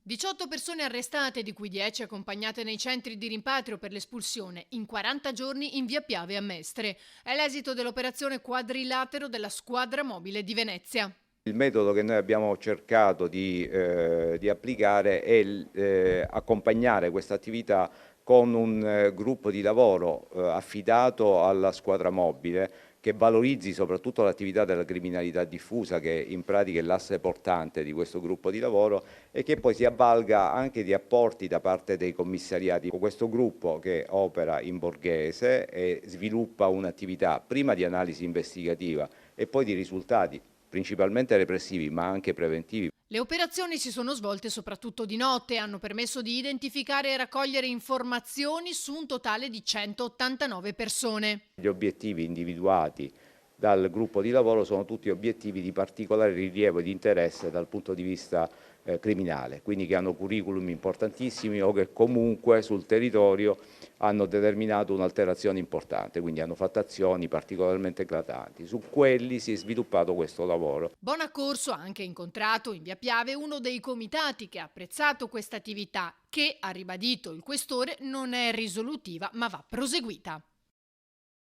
18 persone arrestate, di cui 10 accompagnate nei centri di rimpatrio per l'espulsione, in 40 giorni in via Piave a Mestre. È l'esito dell'operazione Quadrilatero della Squadra Mobile di Venezia. Il metodo che noi abbiamo cercato di applicare è accompagnare questa attività con un gruppo di lavoro affidato alla squadra mobile che valorizzi soprattutto l'attività della criminalità diffusa, che in pratica è l'asse portante di questo gruppo di lavoro, e che poi si avvalga anche di apporti da parte dei commissariati. Questo gruppo, che opera in borghese e sviluppa un'attività prima di analisi investigativa e poi di risultati principalmente repressivi ma anche preventivi. Le operazioni si sono svolte soprattutto di notte e hanno permesso di identificare e raccogliere informazioni su un totale di 189 persone. Gli obiettivi individuati dal gruppo di lavoro sono tutti obiettivi di particolare rilievo e di interesse dal punto di vista criminale, quindi che hanno curriculum importantissimi o che comunque sul territorio hanno determinato un'alterazione importante, quindi hanno fatto azioni particolarmente eclatanti. Su quelli si è sviluppato questo lavoro. Bonaccorso ha anche incontrato in via Piave uno dei comitati che ha apprezzato questa attività che, ha ribadito il questore, non è risolutiva ma va proseguita.